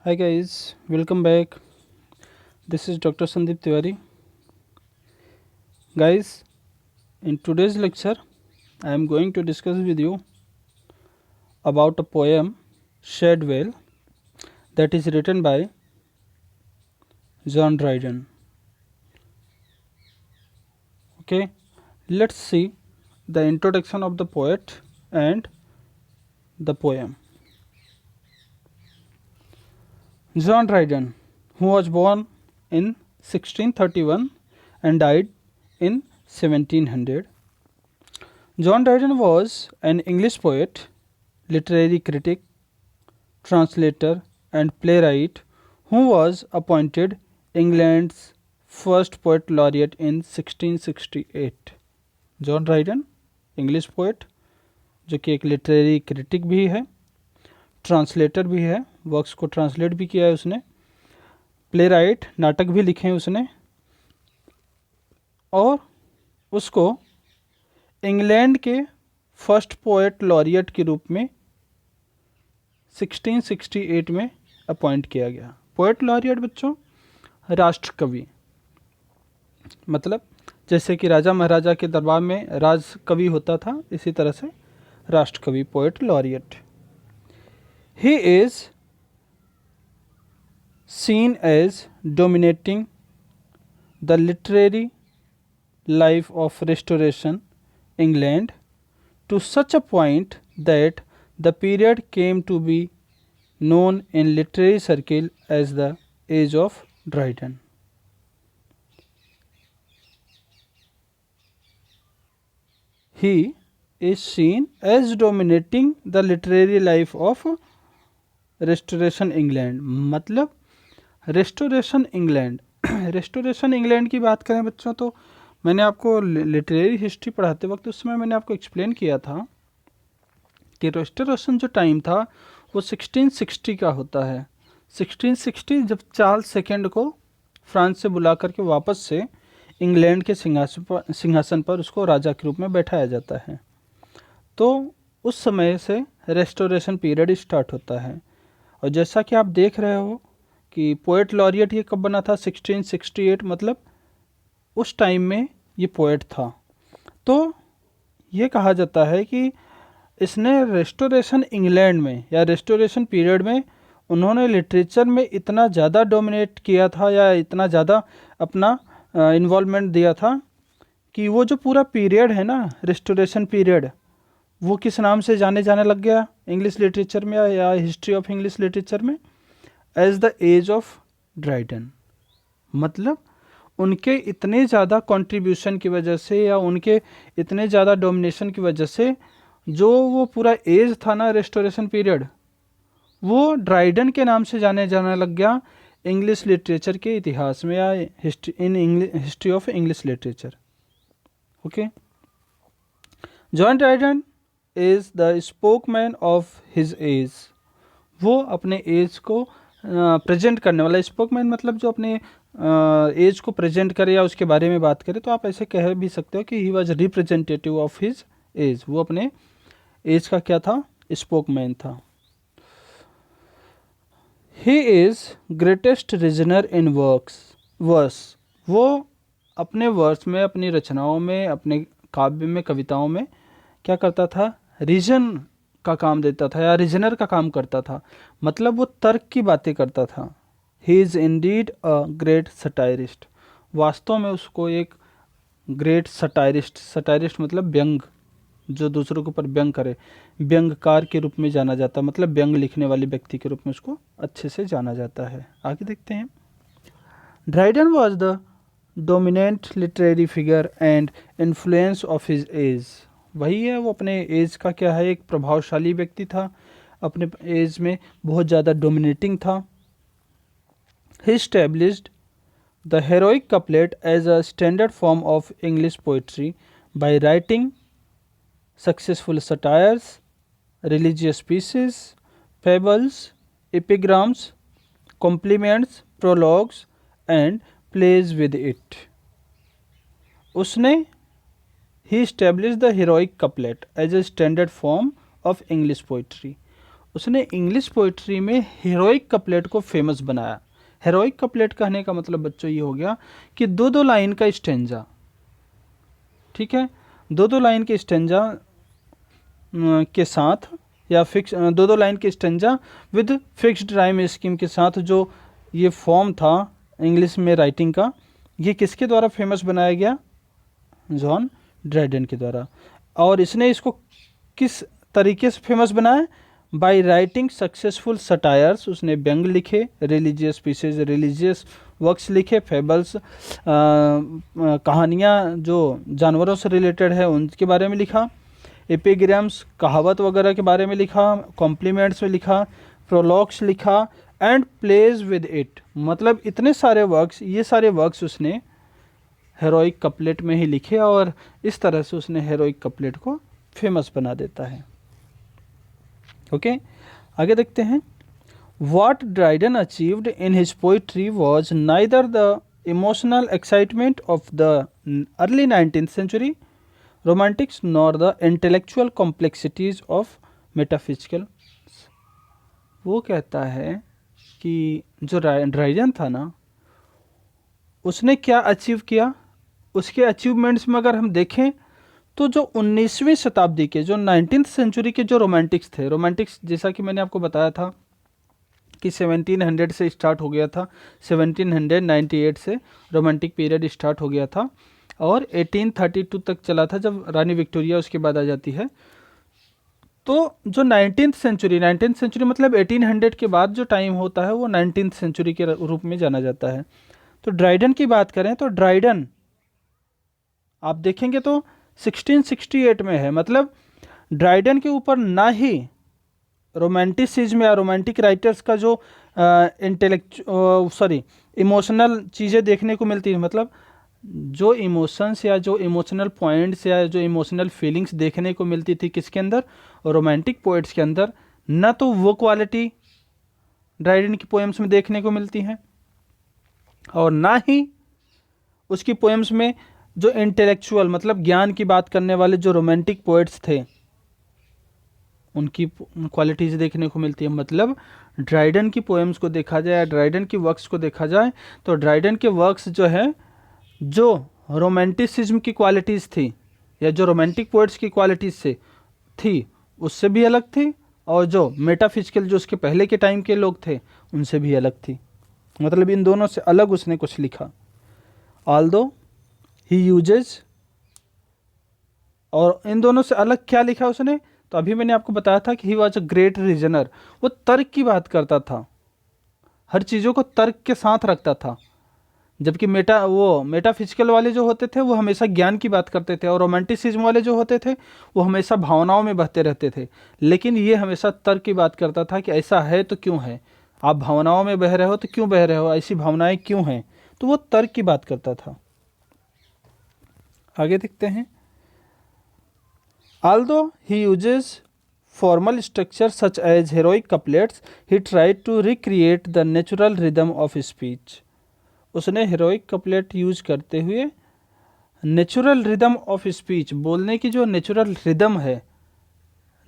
Hi guys, welcome back. This is Dr. Sandeep Tiwari. Guys, in today's lecture, I am going to discuss with you about a poem Shadwell that is written by John Dryden. Okay, let's see the introduction of the poet and the poem. John Dryden, who was born in 1631 and died in 1700. John Dryden was an English poet, literary critic, translator, and playwright who was appointed England's first poet laureate in 1668. John Dryden English poet जो कि एक literary critic भी है, translator भी है, works को translate भी किया है उसने, प्लेराइट नाटक भी लिखे हैं उसने, और उसको इंग्लैंड के फर्स्ट पोएट लॉरियट के रूप में 1668 में अपॉइंट किया गया। पोएट लॉरियट बच्चों राष्ट्र कवि, मतलब जैसे कि राजा महाराजा के दरबार में राज कवि होता था, इसी तरह से राष्ट्र कवि poet laureate. He is seen as dominating the literary life of restoration England to such a point that the period came to be known in literary circle as the Age of Dryden. He is seen as dominating the literary life of Restoration England. मतलब restoration England restoration England की बात करें बच्चों तो मैंने आपको literary history पढ़ाते वक्त उस समय मैंने आपको एक्सप्लेन किया था कि रेस्टोरेशन जो टाइम था वो 1660 का होता है। 1660 जब चार्ल्स सेकेंड को फ्रांस से बुला करके वापस से इंग्लैंड के सिंहासन पर उसको राजा के रूप में बैठाया जाता है, तो उस समय से रेस्टोरेशन पीरियड स्टार्ट होता है। और जैसा कि आप देख रहे हो कि पोएट लॉरियट ये कब बना था, 1668, मतलब उस टाइम में ये पोएट था। तो ये कहा जाता है कि इसने रेस्टोरेशन इंग्लैंड में या रेस्टोरेशन पीरियड में उन्होंने लिटरेचर में इतना ज़्यादा डोमिनेट किया था या इतना ज़्यादा अपना इन्वॉल्वमेंट दिया था कि वो जो पूरा पीरियड है ना रेस्टोरेशन पीरियड, वो किस नाम से जाने लग गया इंग्लिश लिटरेचर में या हिस्ट्री ऑफ इंग्लिश लिटरेचर में, as the age of Dryden. मतलब उनके इतने ज़्यादा कंट्रीब्यूशन की वजह से या उनके इतने ज़्यादा डोमिनेशन की वजह से जो वो पूरा एज था ना रेस्टोरेशन पीरियड, वो ड्राइडन के नाम से जाने लग गया इंग्लिश लिटरेचर के इतिहास में या history of English literature. Okay, John Dryden is the spokesman of his age. वो अपने एज को प्रेजेंट करने वाला, स्पोकमैन मतलब जो अपने एज को प्रेजेंट करे या उसके बारे में बात करे, तो आप ऐसे कह भी सकते हो कि he was representative of his age. वो अपने एज का क्या था, स्पोकमैन था। He is greatest reasoner in verse. वो अपने वर्स में, अपनी रचनाओं में, अपने काव्य में, कविताओं में क्या करता था, रीजन का काम देता था या रीजनर का काम करता था, मतलब वो तर्क की बातें करता था। He is indeed a great satirist. वास्तव में उसको एक ग्रेट सटायरिस्ट मतलब व्यंग, जो दूसरों के ऊपर व्यंग करे, व्यंगकार के रूप में जाना जाता है, मतलब व्यंग लिखने वाले व्यक्ति के रूप में उसको अच्छे से जाना जाता है। आगे देखते हैं। Dryden was the dominant literary figure and influence of his as. वही है, वो अपने एज का क्या है, एक प्रभावशाली व्यक्ति था, अपने एज में बहुत ज़्यादा डोमिनेटिंग था। ही established the heroic couplet as a standard form of English poetry by writing successful satires, religious pieces, fables, epigrams, compliments, prologues and plays with it. उसने he established the heroic couplet as a standard form of English poetry. उसने English poetry में heroic couplet को famous बनाया। Heroic couplet कहने का मतलब बच्चों ये हो गया कि दो दो लाइन का स्टेंजा, ठीक है, दो दो लाइन के स्टेंजा के साथ, या फिक्स दो दो लाइन के stanza with fixed rhyme scheme के साथ, जो ये फॉर्म था इंग्लिश में राइटिंग का, ये किसके द्वारा फेमस बनाया गया? जॉन ड्राइडन के द्वारा। और इसने इसको किस तरीके से फेमस बनाया? बाय राइटिंग सक्सेसफुल सटायर्स, उसने व्यंग लिखे, रिलीजियस पीसेज, रिलीजियस वर्क्स लिखे, फेबल्स, कहानियाँ जो जानवरों से रिलेटेड है उनके बारे में लिखा, एपिग्राम्स, कहावत वगैरह के बारे में लिखा, कॉम्प्लीमेंट्स में लिखा, प्रोलॉग्स लिखा, एंड प्लेज विद इट। मतलब इतने सारे वर्क्स, ये सारे वर्क्स उसने हेरोइक कपलेट में ही लिखे, और इस तरह से उसने हेरोइक कपलेट को फेमस बना देता है। ओके, आगे देखते हैं। What Dryden achieved in his poetry was neither the emotional excitement of the early 19th century romantics nor the intellectual complexities of metaphysical। वो कहता है कि जो ड्राइडन था ना, उसने क्या अचीव किया, उसके अचीवमेंट्स में अगर हम देखें तो जो 19वीं शताब्दी के, जो 19th सेंचुरी के जो रोमांटिक्स थे, रोमांटिक्स जैसा कि मैंने आपको बताया था कि 1700 से स्टार्ट हो गया था, 1798 से रोमांटिक पीरियड स्टार्ट हो गया था, और 1832 तक चला था, जब रानी विक्टोरिया उसके बाद आ जाती है। तो जो 19th सेंचुरी मतलब 1800 के बाद जो टाइम होता है वो 19th सेंचुरी के रूप में जाना जाता है। तो ड्राइडन की बात करें तो ड्राइडन आप देखेंगे तो 1668 में है। मतलब ड्राइडन के ऊपर ना ही रोमांटिसिज्म या रोमांटिक राइटर्स का जो इमोशनल चीज़ें देखने को मिलती है, मतलब जो इमोशंस या जो इमोशनल पॉइंट्स या जो इमोशनल फीलिंग्स देखने को मिलती थी किसके अंदर? रोमांटिक पोइट्स के अंदर। न तो वो क्वालिटी ड्राइडन की पोएम्स में देखने को मिलती हैं, और ना ही उसकी पोएम्स में जो इंटेलेक्चुअल मतलब ज्ञान की बात करने वाले जो रोमांटिक पोएट्स थे उनकी क्वालिटीज़ देखने को मिलती है। मतलब ड्राइडन की पोएम्स को देखा जाए, ड्राइडन की वर्क्स को देखा जाए, तो ड्राइडन के वर्क्स जो है, जो रोमांटिसिज्म की क्वालिटीज़ थी या जो रोमांटिक पोएट्स की क्वालिटीज़ से थी उससे भी अलग थी, और जो मेटाफिजिकल जो उसके पहले के टाइम के लोग थे उनसे भी अलग थी। मतलब इन दोनों से अलग उसने कुछ लिखा। ऑल्दो ही यूजेज, और इन दोनों से अलग क्या लिखा उसने? तो अभी मैंने आपको बताया था कि ही वॉज अ ग्रेट रीजनर। वो तर्क की बात करता था, हर चीज़ों को तर्क के साथ रखता था, जबकि मेटाफिजिकल वाले जो होते थे वो हमेशा ज्ञान की बात करते थे, और रोमांटिसिज्म वाले जो होते थे वो हमेशा भावनाओं में बहते रहते थे। लेकिन ये हमेशा तर्क की बात करता था कि ऐसा है तो क्यों है, आप भावनाओं में बह रहे हो तो क्यों बह रहे हो, ऐसी भावनाएं क्यों हैं, तो वो तर्क की बात करता था। आगे देखते हैं। Although he uses formal structure such as heroic couplets, he tried to recreate the natural rhythm of speech। उसने heroic couplet यूज करते हुए नेचुरल रिदम ऑफ स्पीच, बोलने की जो नेचुरल रिदम है,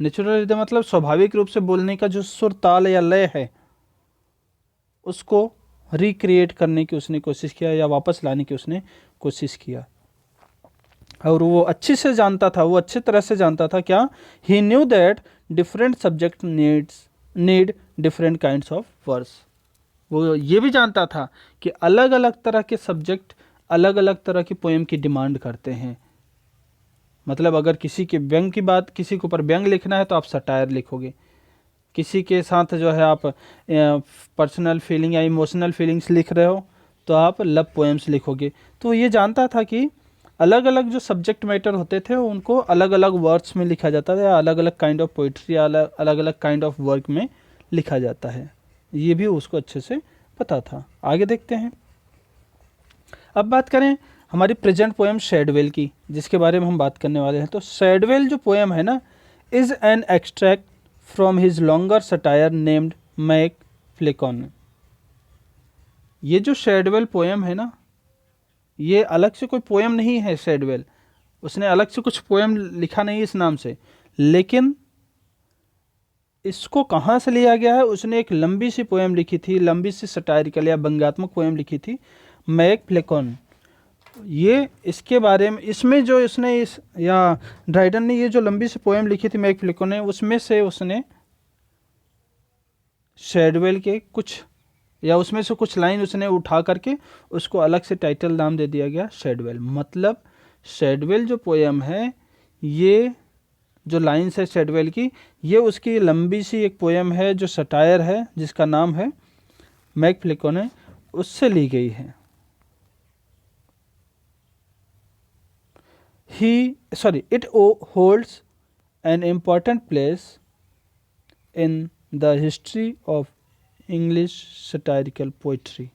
नेचुरल रिदम मतलब स्वाभाविक रूप से बोलने का जो सुर ताल या लय है, उसको रिक्रिएट करने की उसने कोशिश किया या वापस लाने की उसने कोशिश किया। और वो अच्छे से जानता था, वो अच्छे तरह से जानता था क्या? He knew that different subject need different kinds of verse. वो ये भी जानता था कि अलग अलग तरह के सब्जेक्ट अलग अलग तरह की पोएम की डिमांड करते हैं। मतलब अगर किसी के व्यंग की बात, किसी के ऊपर व्यंग लिखना है तो आप सटायर लिखोगे, किसी के साथ जो है आप पर्सनल फीलिंग या इमोशनल फीलिंग्स लिख रहे हो तो आप लव पोएम्स लिखोगे। तो ये जानता था कि अलग अलग जो सब्जेक्ट मैटर होते थे उनको अलग अलग वर्ड्स में लिखा जाता था, या अलग अलग काइंड ऑफ पोइट्री या अलग अलग काइंड ऑफ वर्क में लिखा जाता है। ये भी उसको अच्छे से पता था। आगे देखते हैं। अब बात करें हमारी प्रेजेंट पोएम शैडवेल की, जिसके बारे में हम बात करने वाले हैं। तो शैडवेल जो पोएम है ना, is an extract from his longer satire named Mac Flecknoe. ये जो शैडवेल पोएम है ना, ये अलग से कोई पोएम नहीं है। शैडवेल उसने अलग से कुछ पोएम लिखा नहीं इस नाम से, लेकिन इसको कहाँ से लिया गया है? उसने एक लंबी सी पोएम लिखी थी, लंबी सी सटायरिकल या व्यंग्यात्मक पोएम लिखी थी, मैक फ्लेकन। ये इसके बारे में, इसमें जो इसने इस या ड्राइडन ने ये जो लंबी सी पोएम लिखी थी मैक फ्लेकन ने, उसमें से उसने शैडवेल के कुछ या उसमें से कुछ लाइन उसने उठा करके उसको अलग से टाइटल नाम दे दिया गया शैडवेल। मतलब शैडवेल जो पोएम है, ये जो लाइन्स है शैडवेल की, ये उसकी लंबी सी एक पोएम है जो सटायर है, जिसका नाम है मैक फ्लेकन, उससे ली गई है। It holds an important place in the history of English satirical poetry।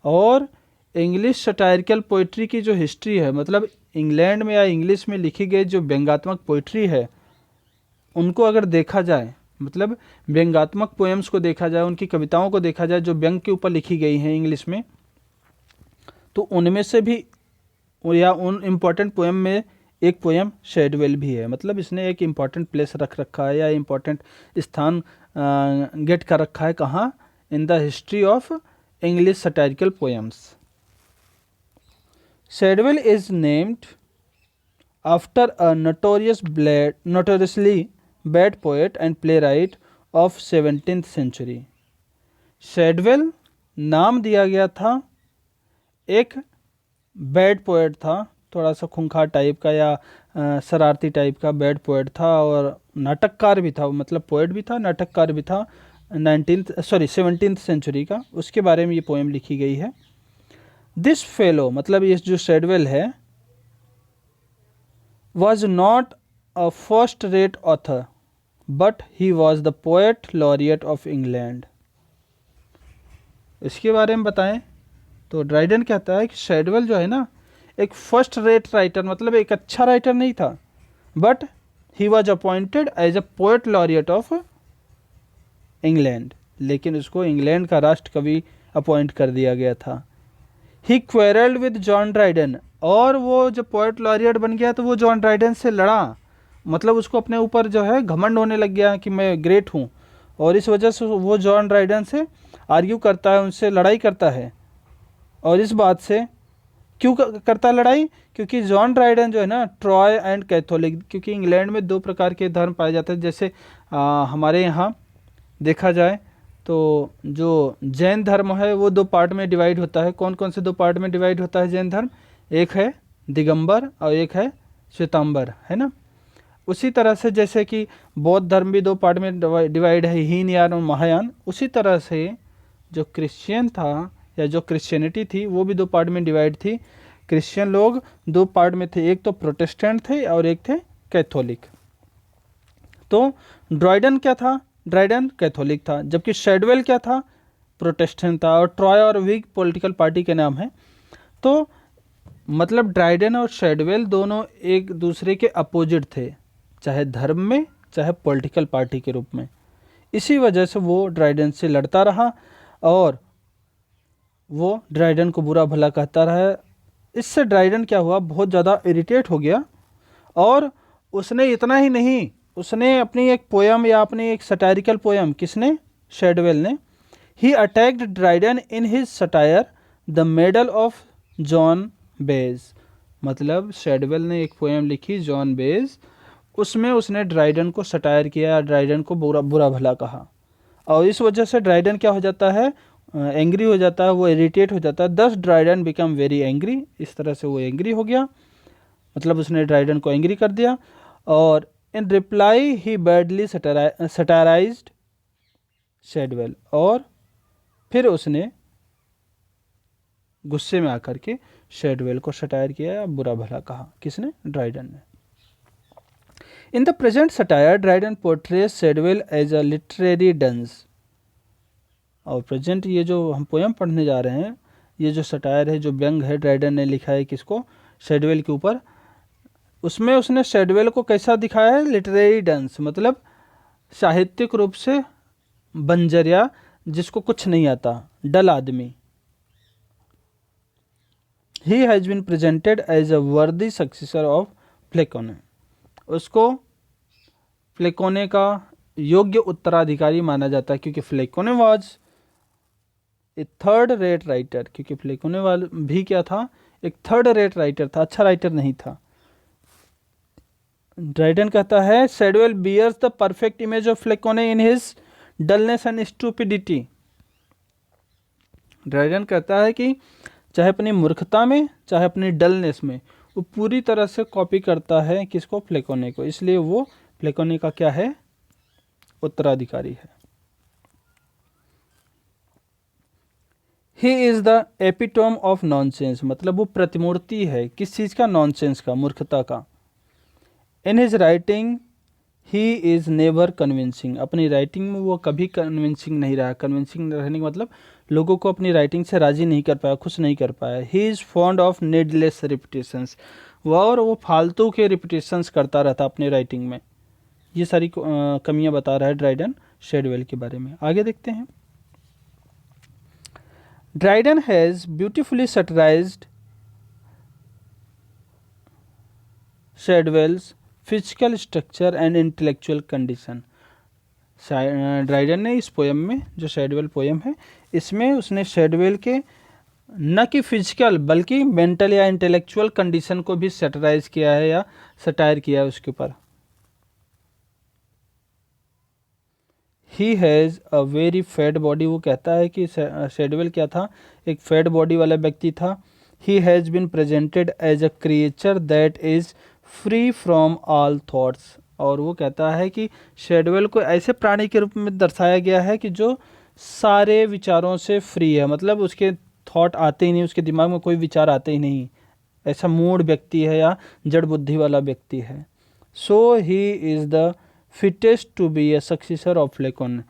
और इंग्लिश सटायरिकल पोइट्री की जो हिस्ट्री है, मतलब इंग्लैंड में या इंग्लिश में लिखी गई जो व्यंग्यात्मक पोइट्री है, उनको अगर देखा जाए, मतलब व्यंग्यात्मक पोएम्स को देखा जाए, उनकी कविताओं को देखा जाए जो व्यंग के ऊपर लिखी गई हैं इंग्लिश में, तो उनमें से भी या उन इम्पॉर्टेंट पोएम में एक पोएम शैडवेल भी है। मतलब इसने एक इम्पॉर्टेंट प्लेस रख रखा है या इम्पॉर्टेंट स्थान गेट कर रखा है। कहाँ? In the history of English satirical poems. Shadwell is named after a notoriously bad poet and playwright of 17th century। शैडवेल नाम दिया गया था, एक बैड पोएट था, थोड़ा सा खूंखार टाइप का या शरारती टाइप का बैड पोएट था, और नाटककार भी था। मतलब पोएट भी था, नाटककार भी था। 17th सेंचुरी का, उसके बारे में ये पोएम लिखी गई है। दिस फेलो, मतलब ये जो शैडवेल है, was not a first rate author but he was the poet laureate of England. इसके बारे में बताएं तो ड्राइडन कहता है कि शैडवेल जो है ना, एक फर्स्ट रेट राइटर, मतलब एक अच्छा राइटर नहीं था, but he was appointed as a poet laureate of England, लेकिन उसको इंग्लैंड का राष्ट्र कवि अपॉइंट कर दिया गया था। ही क्वेरल्ड विद जॉन ड्राइडन, और वो जब पोएट लॉरिएट बन गया तो वो जॉन ड्राइडन से लड़ा। मतलब उसको अपने ऊपर जो है घमंड होने लग गया कि मैं ग्रेट हूँ, और इस वजह से वो जॉन ड्राइडन से आर्ग्यू करता है, उनसे लड़ाई करता है। और इस बात से क्यों करता है लड़ाई? क्योंकि जॉन ड्राइडन जो है ना, ट्रॉय एंड कैथोलिक, क्योंकि इंग्लैंड में दो प्रकार के धर्म पाए जाते हैं। जैसे हमारे यहाँ देखा जाए तो जो जैन धर्म है वो दो पार्ट में डिवाइड होता है। कौन कौन से दो पार्ट में डिवाइड होता है जैन धर्म? एक है दिगंबर और एक है श्वेतांबर, है ना। उसी तरह से जैसे कि बौद्ध धर्म भी दो पार्ट में डिवाइड है, हीनयान और महायान। उसी तरह से जो क्रिश्चियन था या जो क्रिश्चियनिटी थी वो भी दो पार्ट में डिवाइड थी। क्रिश्चियन लोग दो पार्ट में थे, एक तो प्रोटेस्टेंट थे और एक थे कैथोलिक। तो ड्राइडन क्या था? ड्राइडन कैथोलिक था, जबकि शैडवेल क्या था? प्रोटेस्टेंट था। और ट्रॉय और विग पॉलिटिकल पार्टी के नाम है। तो मतलब ड्राइडन और शैडवेल दोनों एक दूसरे के अपोजिट थे, चाहे धर्म में चाहे पॉलिटिकल पार्टी के रूप में। इसी वजह से वो ड्राइडन से लड़ता रहा और वो ड्राइडन को बुरा भला कहता रहा। इससे ड्राइडन क्या हुआ, बहुत ज़्यादा इरिटेट हो गया, और उसने इतना ही नहीं, उसने अपनी एक पोएम या अपनी एक सटायरिकल पोएम, किसने? शैडवेल ने, he attacked Dryden in his satire the medal of John Bays. मतलब शैडवेल ने एक पोएम लिखी जॉन बेज, उसमें उसने ड्राइडन को सटायर किया, ड्राइडन को बुरा भला कहा, और इस वजह से ड्राइडन क्या हो जाता है? एंग्री हो जाता है, वो इरिटेट हो जाता है। दस ड्राइडन बिकम वेरी एंग्री, इस तरह से वो एंग्री हो गया, मतलब उसने ड्राइडन को एंग्री कर दिया। और इन रिप्लाई ही बैडली सटाराइज्ड शैडवेल, और फिर उसने गुस्से में आकर के शैडवेल को सटायर किया या बुरा भला कहा। किसने? ड्राइडन ने। In the present satire Dryden portrays Shadwell as a literary dunce. और प्रेजेंट ये जो हम पोएम पढ़ने जा रहे हैं, ये जो सटायर है, जो व्यंग है, ड्राइडन ने लिखा है किसको? शैडवेल के ऊपर। उसमें उसने शैडवेल को कैसा दिखाया है? लिटरेरी डंस, मतलब साहित्यिक रूप से बंजरिया, जिसको कुछ नहीं आता, डल आदमी। He has been presented as a worthy successor of फ्लेकोने। उसको फ्लेकोने का योग्य उत्तराधिकारी माना जाता है, क्योंकि Flecknoe was a third rate writer, क्योंकि फ्लेकोने वाल भी क्या था, एक थर्ड रेट राइटर था, अच्छा राइटर नहीं था। ड्राइडन कहता है Shadwell bears the perfect image of Flecknoe in his dullness and stupidity. Dryden कहता है कि चाहे अपनी मूर्खता में चाहे अपनी डलनेस में वो पूरी तरह से कॉपी करता है किसको, फ्लेकोने को, इसलिए वो फ्लेकोने का क्या है, उत्तराधिकारी है। He is the epitome of nonsense, मतलब वो प्रतिमूर्ति है किस चीज का, नॉनसेंस का, मूर्खता का। In his writing he is never convincing, अपनी राइटिंग में वो कभी कन्विंसिंग नहीं रहा। कन्विंसिंग रहने का मतलब लोगों को अपनी राइटिंग से राजी नहीं कर पाया, खुश नहीं कर पाया। He is fond of needless repetitions, वो फालतू के रिपीटेशंस करता रहता अपनी राइटिंग में। ये सारी कमियां बता रहा है ड्राइडन शैडवेल के बारे में। आगे देखते हैं। Dryden has beautifully satirized Shadwell's physical structure and intellectual condition. Dryden ने इस पोयम में, जो शैडवेल पोयम है, इसमें उसने शैडवेल के न कि फिजिकल बल्कि मेंटल या इंटेलेक्चुअल कंडीशन को भी सैटिराइज किया है या सटायर किया है उसके ऊपर। He has a very fat body, वो कहता है कि शैडवेल क्या था, एक फैट बॉडी वाला व्यक्ति था। He has been presented as a creature that is free from all thoughts, और वो कहता है कि शैडवेल को ऐसे प्राणी के रूप में दर्शाया गया है कि जो सारे विचारों से फ्री है, मतलब उसके थॉट आते ही नहीं, उसके दिमाग में कोई विचार आते ही नहीं, ऐसा मूड व्यक्ति है या जड़ बुद्धि वाला व्यक्ति है। So he is the fittest to be a successor of Flecknoe,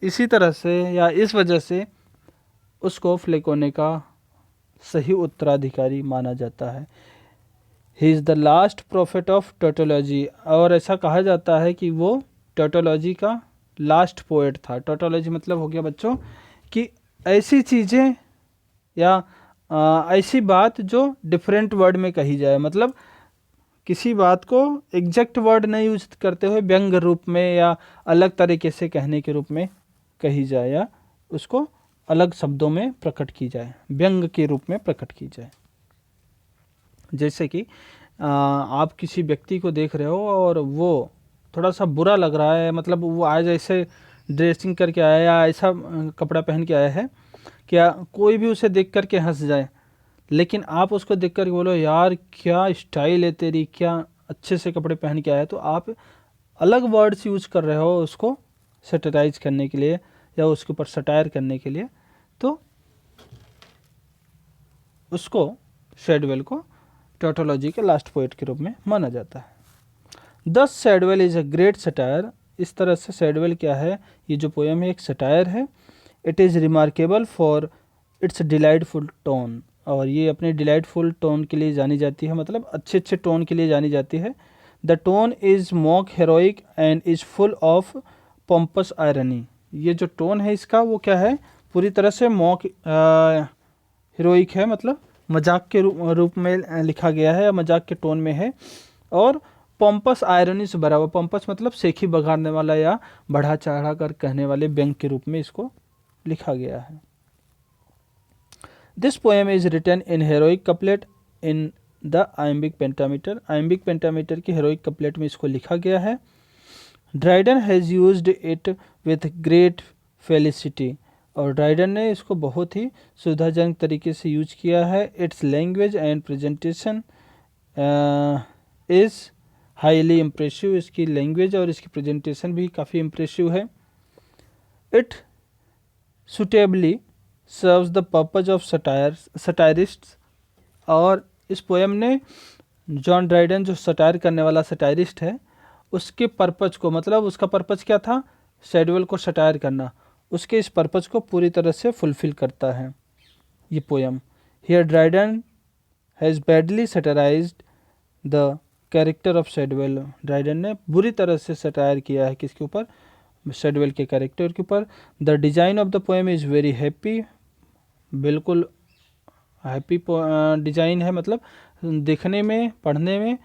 इसी तरह से या इस वजह से उसको फ्लेकोने का सही उत्तराधिकारी माना जाता है। He is the last prophet of tautology, और ऐसा कहा जाता है कि वो टोटोलॉजी का लास्ट पोएट था। टोटोलॉजी मतलब हो गया बच्चों कि ऐसी चीज़ें या ऐसी बात जो डिफरेंट वर्ड में कही जाए, मतलब किसी बात को एग्जैक्ट वर्ड नहीं यूज करते हुए व्यंग रूप में या अलग तरीके से कहने के रूप में कही जाए, या उसको अलग शब्दों में प्रकट की जाए, व्यंग के रूप में प्रकट की जाए। जैसे कि आप किसी व्यक्ति को देख रहे हो और वो थोड़ा सा बुरा लग रहा है, मतलब वो आज ऐसे ड्रेसिंग करके आया या ऐसा कपड़ा पहन के आया है, क्या कोई भी उसे देख करके हंस जाए, लेकिन आप उसको देख कर बोलो यार क्या स्टाइल है तेरी, क्या अच्छे से कपड़े पहन के आया, तो आप अलग वर्ड्स यूज कर रहे हो उसको सैटिराइज करने के लिए या उसके ऊपर सटायर करने के लिए, तो उसको शैडवेल को टोटोलॉजी के लास्ट पोएट के रूप में माना जाता है। दस शैडवेल इज अ ग्रेट सटायर, इस तरह से शैडवेल क्या है, ये जो पोएम है एक सटायर है। It is remarkable for its delightful tone, और ये अपने डिलाइटफुल टोन के लिए जानी जाती है, मतलब अच्छे अच्छे टोन के लिए जानी जाती है। The tone is mock heroic and is full of pompous irony, ये जो टोन है इसका वो क्या है, पूरी तरह से मॉक हीरोइक है, मतलब मजाक के रूप में लिखा गया है या मजाक के टोन में है, और पॉम्पस आयरनी से भरा हुआ। पॉम्पस मतलब सेखी बघाड़ने वाला या बढ़ा चढ़ा कर कहने वाले व्यंग के रूप में इसको लिखा गया है। This poem is written in heroic couplet in the iambic pentameter, iambic pentameter की हेरोइक कपलेट में इसको लिखा गया है। Dryden has used it with great felicity, और ड्राइडन ने इसको बहुत ही सुविधाजनक तरीके से यूज किया है। Its language and presentation is highly impressive, इसकी लैंग्वेज और इसकी प्रेजेंटेशन भी काफ़ी इम्प्रेसिव है। It suitably serves the purpose of satirists, और इस पोएम ने जॉन ड्राइडन जो सटायर करने वाला सटायरिस्ट है उसके पर्पज को, मतलब उसका पर्पज क्या था, शैडवेल को सटायर करना, उसके इस पर्पज को पूरी तरह से फुलफिल करता है ये poem. Here Dryden has badly satirized the character of Shadwell, Dryden ने बुरी तरह से सटायर किया है किसके ऊपर, शैडवेल के कैरेक्टर के ऊपर। The design of the poem is very happy, बिल्कुल हैप्पी डिज़ाइन है, मतलब देखने में पढ़ने में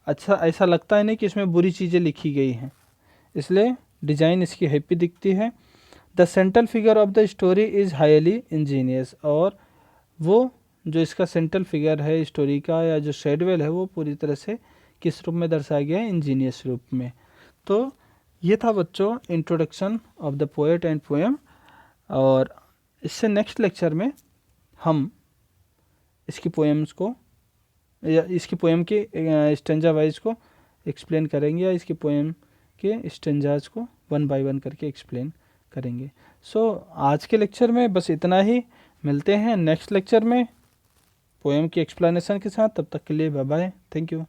अच्छा ऐसा लगता है नहीं कि इसमें बुरी चीज़ें लिखी गई हैं, इसलिए डिज़ाइन इसकी हैप्पी दिखती है। The central figure of the story is highly Angénieux, और वो जो इसका सेंट्रल फिगर है स्टोरी का या जो शेडवेल है वो पूरी तरह से किस रूप में दर्शाया गया है, इंजीनियस रूप में। तो ये था बच्चों introduction of the poet and poem. और इससे नेक्स्ट लेक्चर में हम इसकी पोएम्स को या इसकी पोएम के स्टेंजा वाइज को एक्सप्लेन करेंगे, या इसकी पोएम के स्टेंजाज को वन बाय वन करके एक्सप्लेन करेंगे। सो आज के लेक्चर में बस इतना ही। मिलते हैं नेक्स्ट लेक्चर में पोएम की एक्सप्लेनेशन के साथ। तब तक के लिए बाय बाय, थैंक यू।